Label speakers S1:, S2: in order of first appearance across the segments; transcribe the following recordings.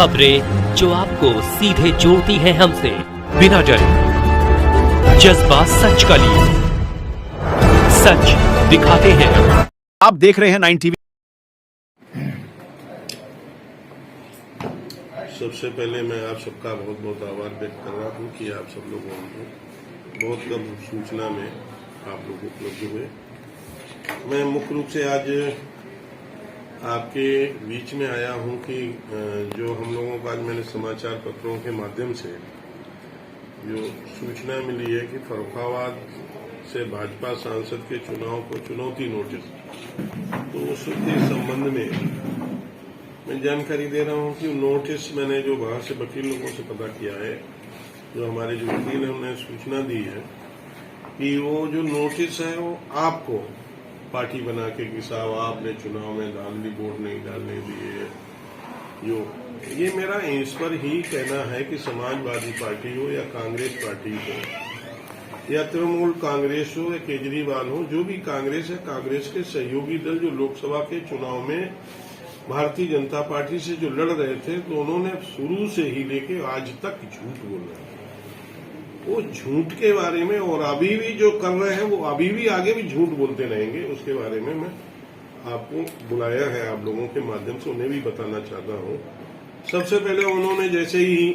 S1: खबरें जो आपको सीधे जोड़ती हैं हमसे, बिना डरे, जज्बा सच का लिए, सच दिखाते हैं।
S2: आप देख रहे हैं 9 टीवी।
S3: सबसे पहले मैं आप सबका बहुत बहुत आभार व्यक्त कर रहा हूँ कि आप सब लोगों को बहुत कम सूचना में आप लोग उपलब्ध हुए। मैं मुख्य रूप से आज आपके बीच में आया हूँ कि जो हम लोगों को आज मैंने समाचार पत्रों के माध्यम से जो सूचना मिली है कि फर्रुखाबाद से भाजपा सांसद के चुनाव को चुनौती नोटिस, तो उसके संबंध में मैं जानकारी दे रहा हूं कि नोटिस मैंने जो बाहर से वकील लोगों से पता किया है, जो हमारे जो वकील है उन्हें सूचना दी है कि वो जो नोटिस है वो आपको पार्टी बना के कि साहब आपने चुनाव में डाल दी, वोट नहीं डालने दिए। जो ये मेरा इस पर ही कहना है कि समाजवादी पार्टी हो या कांग्रेस पार्टी हो या तृणमूल कांग्रेस हो या केजरीवाल हो, जो भी कांग्रेस है, कांग्रेस के सहयोगी दल जो लोकसभा के चुनाव में भारतीय जनता पार्टी से जो लड़ रहे थे, तो उन्होंने शुरू से ही लेके आज तक झूठ बोल रहे हैं। वो झूठ के बारे में और अभी भी जो कर रहे हैं वो अभी भी आगे भी झूठ बोलते रहेंगे, उसके बारे में मैं आपको बुलाया है, आप लोगों के माध्यम से उन्हें भी बताना चाहता हूं। सबसे पहले उन्होंने जैसे ही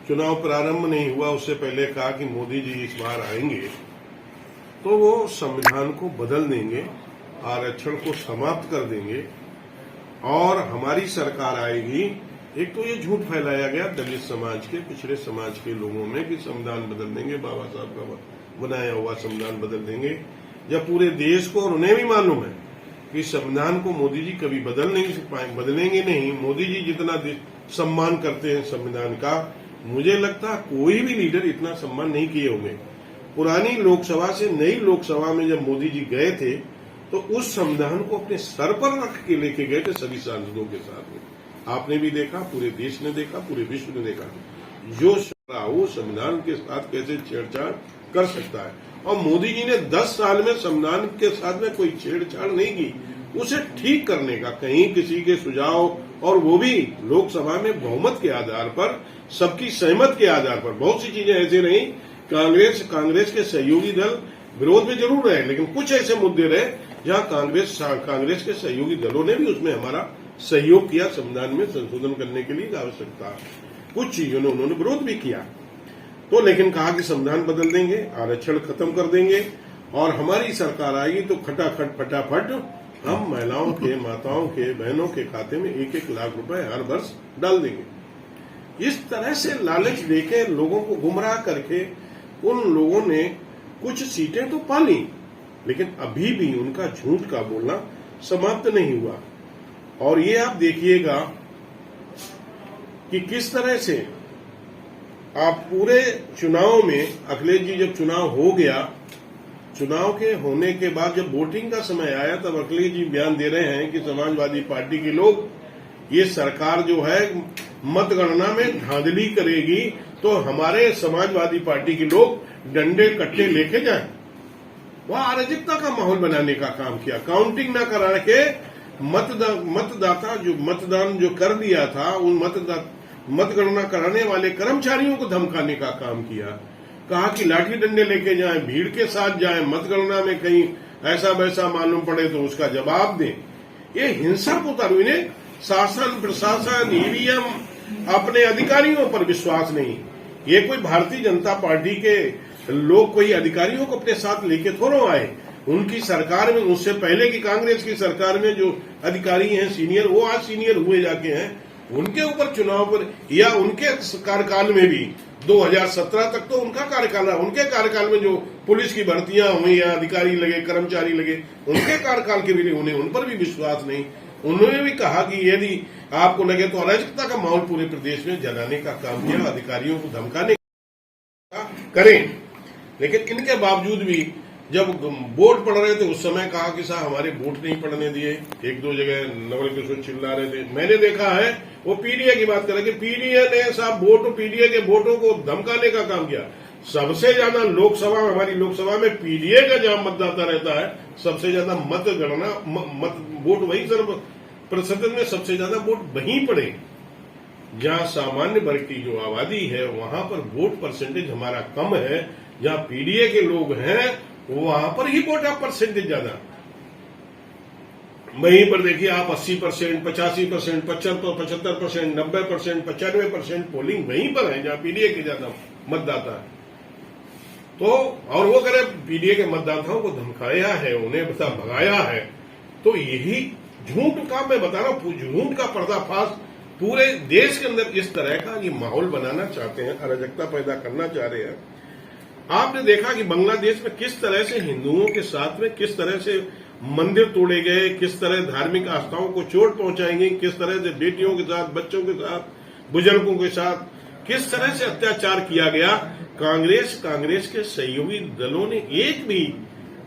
S3: चुनाव प्रारंभ नहीं हुआ उससे पहले कहा कि मोदी जी इस बार आएंगे तो वो संविधान को बदल देंगे, आरक्षण को समाप्त कर देंगे और हमारी सरकार आएगी। एक तो ये झूठ फैलाया गया दलित समाज के, पिछड़े समाज के लोगों में कि संविधान बदल देंगे, बाबा साहब का बनाया हुआ संविधान बदल देंगे, जब पूरे देश को और उन्हें भी मालूम है कि संविधान को मोदी जी कभी बदल नहीं पाए, बदलेंगे नहीं। मोदी जी जितना सम्मान करते हैं संविधान का, मुझे लगता कोई भी लीडर इतना सम्मान नहीं किए होंगे। पुरानी लोकसभा से नई लोकसभा में जब मोदी जी गए थे तो उस संविधान को अपने सर पर रख के लेके गए थे सभी सांसदों के साथ में। आपने भी देखा, पूरे देश ने देखा, पूरे विश्व ने देखा जो वो संविधान के साथ कैसे छेड़छाड़ कर सकता है। और मोदी जी ने 10 साल में संविधान के साथ में कोई छेड़छाड़ नहीं की, उसे ठीक करने का कहीं किसी के सुझाव, और वो भी लोकसभा में बहुमत के आधार पर, सबकी सहमत के आधार पर। बहुत सी चीजें ऐसे रही, कांग्रेस के सहयोगी दल विरोध में जरूर रहे, लेकिन कुछ ऐसे मुद्दे रहे जहां कांग्रेस के सहयोगी दलों ने भी उसमें हमारा सहयोग किया, संविधान में संशोधन करने के लिए आवश्यकता। कुछ चीजों ने उन्होंने विरोध भी किया, तो लेकिन कहा कि संविधान बदल देंगे, आरक्षण खत्म कर देंगे और हमारी सरकार आएगी तो खटाखट फटाफट हम महिलाओं के, माताओं के, बहनों के खाते में 1-1 लाख रुपए हर वर्ष डाल देंगे। इस तरह से लालच देके लोगों को गुमराह करके उन लोगों ने कुछ सीटें तो पा ली, लेकिन अभी भी उनका झूठ का बोलना समाप्त नहीं हुआ। और ये आप देखिएगा कि किस तरह से आप पूरे चुनाव में, अखिलेश जी जब चुनाव हो गया, चुनाव के होने के बाद जब वोटिंग का समय आया तब अखिलेश जी बयान दे रहे हैं कि समाजवादी पार्टी के लोग, ये सरकार जो है मतगणना में धांधली करेगी तो हमारे समाजवादी पार्टी के लोग डंडे कट्टे लेके जाएं। वह अराजकता का माहौल बनाने का काम किया, काउंटिंग न करा के मतदाता जो मतदान जो कर दिया था उन मतगणना कराने वाले कर्मचारियों को धमकाने का काम किया। कहा कि लाठी डंडे लेके जाएं, भीड़ के साथ जाएं, मतगणना में कहीं ऐसा वैसा मालूम पड़े तो उसका जवाब दें। ये हिंसा को उतारू, इन्हें शासन, प्रशासन, ईवीएम, अपने अधिकारियों पर विश्वास नहीं। ये कोई भारतीय जनता पार्टी के लोग कोई अधिकारियों को अपने साथ लेके थोड़ा आए। उनकी सरकार में, उससे पहले की कांग्रेस की सरकार में जो अधिकारी हैं सीनियर, वो आज सीनियर हुए जाके हैं, उनके ऊपर चुनाव पर, या उनके कार्यकाल में भी 2017 तक तो उनका कार्यकाल रहा, उनके कार्यकाल में जो पुलिस की भर्तियां हुई या अधिकारी लगे, कर्मचारी लगे, उनके कार्यकाल के भी उन्हें उन पर भी विश्वास नहीं। उन्होंने भी कहा कि यदि आपको लगे तो अराजकता का माहौल पूरे प्रदेश में जलाने का काम किया, अधिकारियों को धमकाने का करें। लेकिन इनके बावजूद भी जब वोट पड़ रहे थे उस समय कहा कि साहब हमारे वोट नहीं पड़ने दिए। 1-2 जगह नवल किशोर चिल्ला रहे थे। मैंने देखा है वो पीडीए की बात कर रहे कि पीडीए ने साहब पीडीए के वोटों को धमकाने का काम किया। सबसे ज्यादा लोकसभा, हमारी लोकसभा में पीडीए का जहां मतदाता रहता है, सबसे ज्यादा वोट वही प्रतिशत में सबसे ज्यादा वोट वहीं पड़े। जहां सामान्य वर्ग की जो आबादी है वहां पर वोट परसेंटेज हमारा कम है, जहां पीडीए के लोग हैं वहां पर ही वोट परसेंटेज ज्यादा। वहीं पर देखिए आप 80%, 85%, 75%, 90%, 95% पोलिंग वहीं पर है जहां पीडीए के ज्यादा मतदाता है। तो और वो करे पीडीए के मतदाताओं को धमकाया है, उन्हें बता भगाया है। तो यही झूठ का मैं बता रहा हूं, झूठ का पर्दाफाश पूरे देश के अंदर इस तरह का ये माहौल बनाना चाहते हैं, अराजकता पैदा करना चाह रहे हैं। आपने देखा कि बांग्लादेश में किस तरह से हिंदुओं के साथ में किस तरह से मंदिर तोड़े गए, किस तरह धार्मिक आस्थाओं को चोट पहुंचाई गई, किस तरह से बेटियों के साथ, बच्चों के साथ, बुजुर्गों के साथ किस तरह से अत्याचार किया गया। कांग्रेस के सहयोगी दलों ने एक भी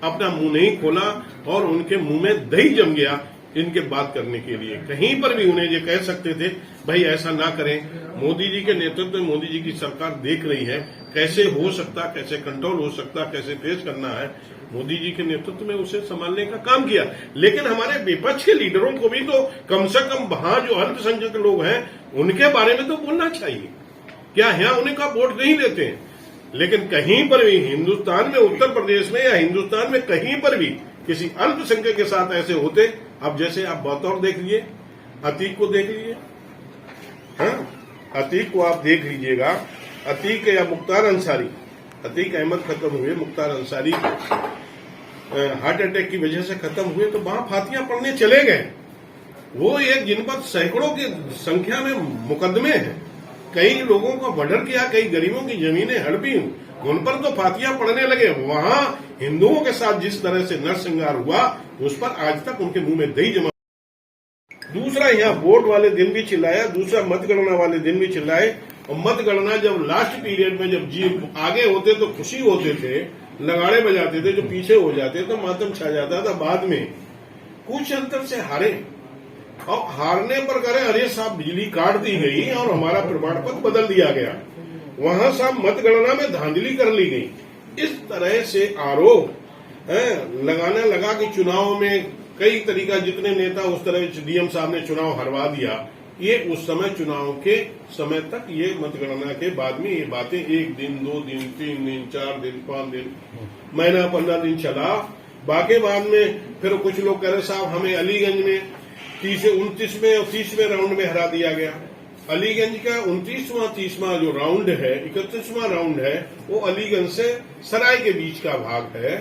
S3: अपना मुंह नहीं खोला और उनके मुंह में दही जम गया इनके बात करने के लिए। कहीं पर भी उन्हें ये कह सकते थे भाई ऐसा ना करें। मोदी जी के नेतृत्व में मोदी जी की सरकार देख रही है कैसे हो सकता, कैसे कंट्रोल हो सकता, कैसे फेस करना है। मोदी जी के नेतृत्व में उसे संभालने का काम किया। लेकिन हमारे विपक्ष के लीडरों को भी तो कम से कम वहां जो अल्पसंख्यक लोग हैं उनके बारे में तो बोलना चाहिए। क्या यहाँ उन्हें का वोट नहीं देते हैं? लेकिन कहीं पर भी हिंदुस्तान में, उत्तर प्रदेश में या हिंदुस्तान में कहीं पर भी किसी अल्पसंख्यक के साथ ऐसे होते। अब जैसे आप बतौर देख लीजिए, अतीक को देख लीजिए, हाँ अतीक को आप देख लीजिएगा। अतीक या मुख्तार अंसारी, अतीक अहमद खत्म हुए, मुख्तार अंसारी हार्ट अटैक की वजह से खत्म हुए तो वहां फातियां पढ़ने चले गए। वो एक जिन पर सैकड़ों की संख्या में मुकदमे हैं, कई लोगों को मर्डर किया, कई गरीबों की जमीनें हड़पी, उन पर तो फातियां पढ़ने लगे। वहां हिंदुओं के साथ जिस तरह से नरसंहार हुआ उस पर आज तक उनके मुंह में दही जमा। दूसरा यहाँ वोट वाले दिन भी चिल्लाया, दूसरा मतगणना वाले दिन भी चिल्लाए। और मतगणना जब लास्ट पीरियड में जब जी आगे होते तो खुशी होते थे, नगाड़े बजाते थे, जो पीछे हो जाते तो मातम छा जाता था। बाद में कुछ अंतर से हारे और हारने पर करे अरे साहब बिजली काट दी गई और हमारा प्रमाण पत्र बदल दिया गया। वहां साहब मतगणना में धांधली कर ली गई। इस तरह से आरोप लगाने लगा कि चुनाव में कई तरीका, जितने नेता उस तरह डीएम साहब ने चुनाव हरवा दिया। ये उस समय चुनाव के समय तक, ये मतगणना के बाद में ये बातें 1 दिन, 2 दिन, 3 दिन, 4 दिन, 5 दिन, महीना, 15 दिन चला। बाकी बाद में फिर कुछ लोग कह रहे साहब हमें अलीगंज में 29वें और 30वें राउंड में हरा दिया गया। अलीगंज का 29वां 30वां जो राउंड है, 31वां राउंड है, वो अलीगंज से सराय के बीच का भाग है।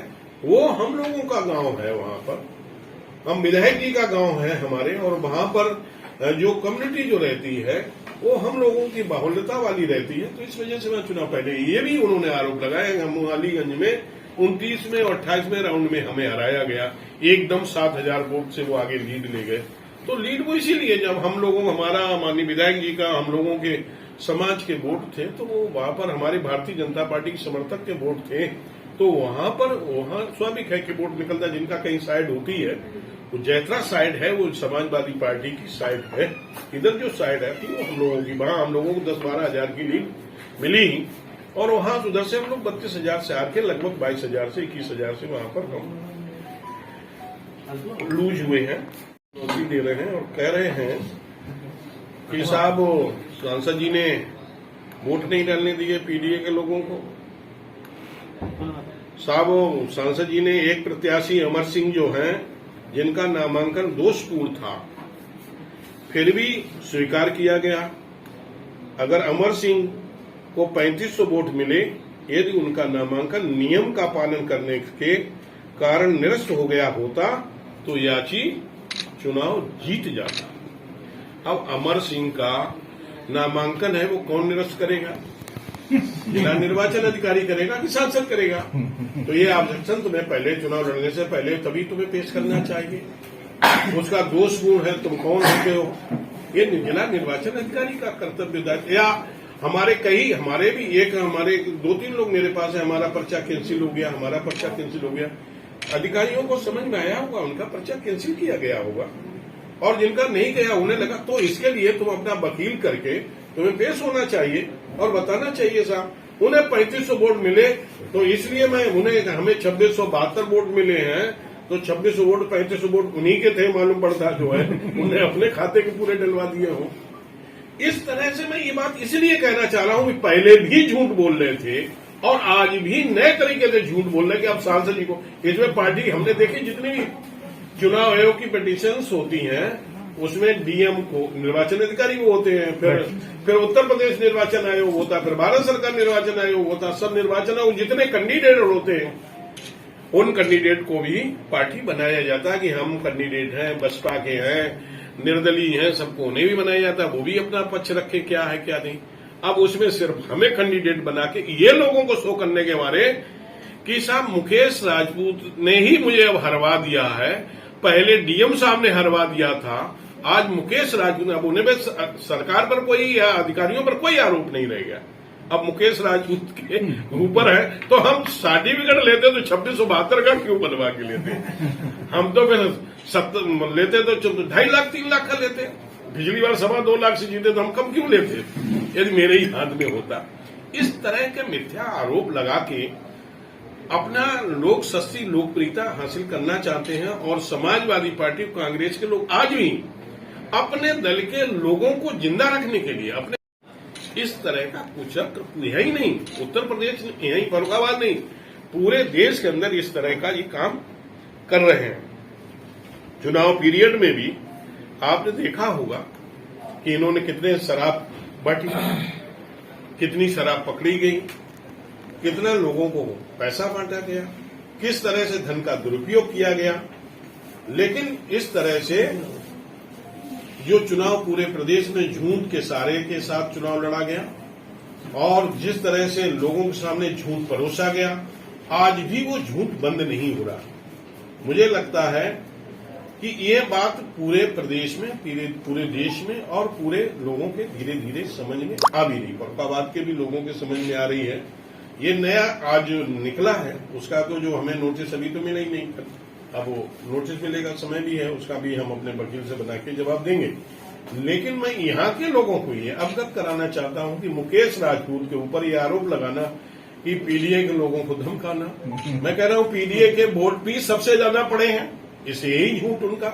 S3: वो हम लोगों का गांव है। वहां पर हम विधायक जी का गांव है हमारे, और वहां पर जो कम्युनिटी जो रहती है वो हम लोगों की बाहुल्यता वाली रहती है। तो इस वजह से मैं चुनाव पहले ये भी उन्होंने आरोप लगाया हम अलीगंज में 29वें और 28वें राउंड में हमें हराया गया। एकदम 7000 वोट से वो आगे लीड ले गए। तो लीड वो इसीलिए जब हम लोगों, हमारा माननीय विधायक जी का, हम लोगों के समाज के वोट थे, तो वो वहां पर हमारे भारतीय जनता पार्टी के समर्थक के वोट थे। तो वहां स्वाभाविक है कि वोट निकलता, जिनका कहीं साइड होती है। वो जैतरा साइड है वो समाजवादी पार्टी की साइड है। इधर जो साइड है वो हम लोगों की, वहां हम लोगों को 10-12 हजार की लीड मिली। और वहां उधर से हम लोग 32,000 से आके लगभग 22,000 से 21,000 से वहां पर हम लूज हुए हैं। नौकरी दे रहे हैं और कह रहे हैं कि साहब सांसद जी ने वोट नहीं डालने दिए पीडीए के लोगों को। साहब सांसद जी ने एक प्रत्याशी अमर सिंह जो हैं, जिनका नामांकन दोषपूर्ण था, फिर भी स्वीकार किया गया। अगर अमर सिंह को 3500 वोट मिले, यदि उनका नामांकन नियम का पालन करने के कारण निरस्त हो गया होता तो याची चुनाव जीत जाता। अब अमर सिंह का नामांकन है, वो कौन निरस्त करेगा? जिला निर्वाचन अधिकारी करेगा कि सांसद करेगा? तो ये ऑब्जेक्शन तुम्हें पहले चुनाव लड़ने से पहले तभी तुम्हें पेश करना चाहिए। उसका दोषपूर्ण है, तुम कौन होते हो? ये जिला निर्वाचन अधिकारी का कर्तव्य। या हमारे 2-3 लोग मेरे पास है, हमारा पर्चा कैंसिल हो गया, हमारा पर्चा कैंसिल हो गया। अधिकारियों को समझ में आया होगा, उनका पर्चा कैंसिल किया गया होगा, और जिनका नहीं गया उन्हें लगा, तो इसके लिए तुम अपना वकील करके तुम्हें पेश होना चाहिए और बताना चाहिए साहब उन्हें 3500 वोट मिले, तो इसलिए हमें 2672 वोट मिले हैं, तो 2600 वोट 3500 वोट उन्हीं के थे, मालूम पड़ता जो है उन्हें अपने खाते के पूरे डलवा दिए हो। इस तरह से मैं ये बात इसलिए कहना चाह रहा हूं कि पहले भी झूठ बोल रहे थे और आज भी नए तरीके से झूठ बोल रहे कि अब सांसद जी को, इसमें पार्टी हमने देखी जितनी भी चुनाव आयोग की पिटीशंस होती हैं उसमें डीएम को निर्वाचन अधिकारी वो होते हैं, फिर उत्तर प्रदेश निर्वाचन आयोग होता, फिर भारत सरकार निर्वाचन आयोग होता, सब निर्वाचन आयोग जितने कैंडिडेट होते हैं उन कैंडिडेट को भी पार्टी बनाया जाता है कि हम कैंडिडेट हैं, बसपा के हैं, निर्दलीय हैं, सबको उन्हें भी बनाया जाता है, वो भी अपना पक्ष रखे क्या है क्या नहीं। अब उसमें सिर्फ हमें कैंडिडेट बना के ये लोगों को शो करने के बारे कि साहब मुकेश राजपूत ने ही मुझे अब हरवा दिया है, पहले डीएम साहब ने हरवा दिया था, आज मुकेश राजपूत, अब उन्हें सरकार पर कोई या अधिकारियों पर कोई आरोप नहीं रह गया, अब मुकेश राजपूत के ऊपर है। तो हम सर्टिफिकेट लेते तो 2672 का क्यों बनवा के लेते, हम तो फिर 70 लेते तो 2.5 लाख 3 लाख का लेते, पिछली बार 2.25 लाख से जीते तो हम कम क्यों लेते यदि मेरे ही हाथ में होता। इस तरह के मिथ्या आरोप लगा के अपना लोग सस्ती लोकप्रियता हासिल करना चाहते हैं और समाजवादी पार्टी कांग्रेस के लोग आज भी अपने दल के लोगों को जिंदा रखने के लिए अपने इस तरह का कुचक्र है ही नहीं, उत्तर प्रदेश यही फर्रुखाबाद नहीं पूरे देश के अंदर इस तरह का ये काम कर रहे हैं। चुनाव पीरियड में भी आपने देखा होगा कि इन्होंने कितने शराब बांटी, कितनी शराब पकड़ी गई, कितना लोगों को पैसा बांटा गया, किस तरह से धन का दुरुपयोग किया गया। लेकिन इस तरह से जो चुनाव पूरे प्रदेश में झूठ के सारे के साथ चुनाव लड़ा गया और जिस तरह से लोगों के सामने झूठ परोसा गया, आज भी वो झूठ बंद नहीं हो रहा। मुझे लगता है कि ये बात पूरे प्रदेश में, पूरे देश में और पूरे लोगों के धीरे धीरे समझ में आ भी रही, फर्रुखाबाद के भी लोगों के समझ में आ रही है। ये नया आज जो निकला है उसका तो जो हमें नोटिस अभी तो मिला ही नहीं, अब वो नोटिस मिलेगा, समय भी है, उसका भी हम अपने वकील से बना के जवाब देंगे। लेकिन मैं यहाँ के लोगों को ये अवगत कराना चाहता हूँ कि मुकेश राजपूत के ऊपर ये आरोप लगाना कि पीडीए के लोगों को धमकाना, मैं कह रहा हूँ पीडीए के वोट भी सबसे ज्यादा पड़े हैं, इसे यही झूठ उनका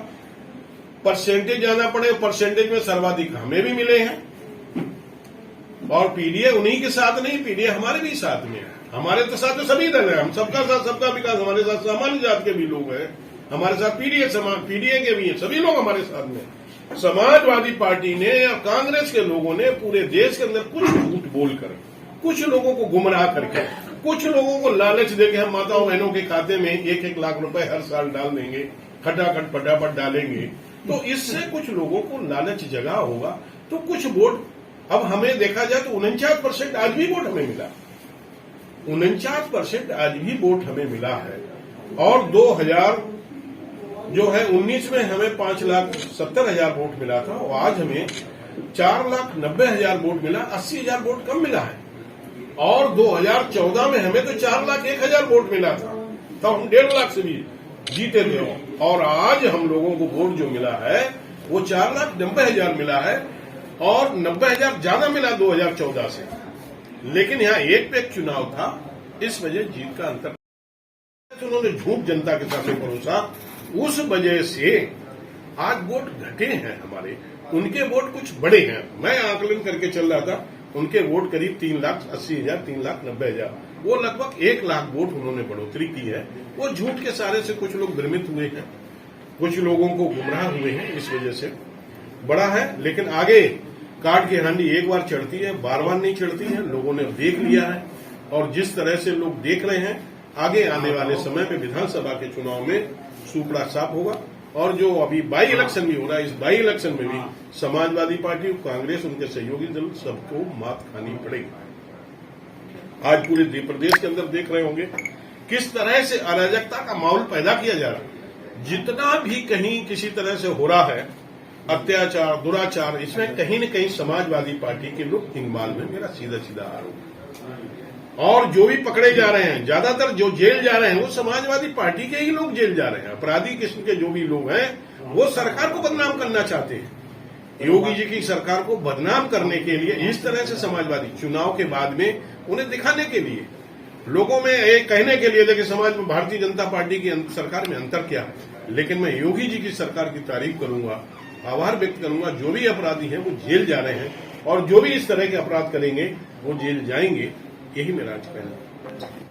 S3: परसेंटेज ज्यादा पड़े, परसेंटेज में सर्वाधिक हमें भी मिले हैं और पीडीए उन्हीं के साथ नहीं, पीडीए हमारे भी साथ में है, हमारे तो साथ तो सभी दल है, हम सबका साथ सबका विकास, हमारे साथ सामान्य जात के भी लोग हैं, हमारे साथ पीडीए के भी हैं, सभी लोग हमारे साथ में। समाजवादी पार्टी ने या कांग्रेस के लोगों ने पूरे देश के अंदर कुछ झूठ बोलकर, कुछ लोगों को गुमराह करके, कुछ लोगों को लालच देके हम माताओं बहनों के खाते में 1-1 लाख रुपए हर साल डाल देंगे, खटाखट फटाफट डालेंगे, तो इससे कुछ लोगों को लालच जगा होगा तो कुछ वोट। अब हमें देखा जाए तो 49% आज भी वोट हमें मिला, 49% आज भी वोट हमें मिला है और 2019 में हमें 5,70,000 वोट मिला था और आज हमें 4,90,000 वोट मिला, 80,000 वोट कम मिला है। और 2014 में हमें तो 4,01,000 वोट मिला था, तब हम 1.5 लाख से भी जीते थे और आज हम लोगों को वोट जो मिला है वो 4,90,000 मिला है और 90,000 ज्यादा मिला 2014 से। लेकिन यहाँ एक पे एक चुनाव था, इस वजह जीत का अंतर, उन्होंने झूठ जनता के सामने परोसा, उस वजह से आज वोट घटे हैं हमारे, उनके वोट कुछ बड़े हैं। मैं आकलन करके चल रहा था, उनके वोट करीब 3,80,000 3,90,000, वो लगभग 1 लाख वोट उन्होंने बढ़ोतरी की है। वो झूठ के सारे से कुछ लोग भ्रमित हुए हैं, कुछ लोगों को गुमराह हुए हैं, इस वजह से बड़ा है। लेकिन आगे काट की हांडी एक बार चढ़ती है, बार बार नहीं चढ़ती है, लोगों ने देख लिया है और जिस तरह से लोग देख रहे हैं आगे आने वाले समय में विधानसभा के चुनाव में सूपड़ा साफ होगा। और जो अभी बाई इलेक्शन भी हो रहा है, इस बाई इलेक्शन में भी समाजवादी पार्टी, कांग्रेस, उनके सहयोगी दल सबको मात खानी पड़ेगी। आज पूरे प्रदेश के अंदर देख रहे होंगे किस तरह से अराजकता का माहौल पैदा किया जा रहा है। जितना भी कहीं किसी तरह से हो रहा है अत्याचार, दुराचार, इसमें कहीं न कहीं समाजवादी पार्टी के लोग इन्वॉल्व में, मेरा सीधा सीधा आरोप। और जो भी पकड़े जा रहे हैं, ज्यादातर जो जेल जा रहे हैं वो समाजवादी पार्टी के ही लोग जेल जा रहे हैं। अपराधी किस्म के जो भी लोग हैं वो सरकार को बदनाम करना चाहते हैं। योगी जी की सरकार को बदनाम करने के लिए इस तरह से समाजवादी चुनाव के बाद में उन्हें दिखाने के लिए, लोगों में ये कहने के लिए देखिए समाज में भारतीय जनता पार्टी की सरकार में अंतर क्या है। लेकिन मैं योगी जी की सरकार की तारीफ करूंगा, आभार व्यक्त करूंगा, जो भी अपराधी हैं वो जेल जा रहे हैं और जो भी इस तरह के अपराध करेंगे वो जेल जाएंगे, यही मेरा आज कहना है।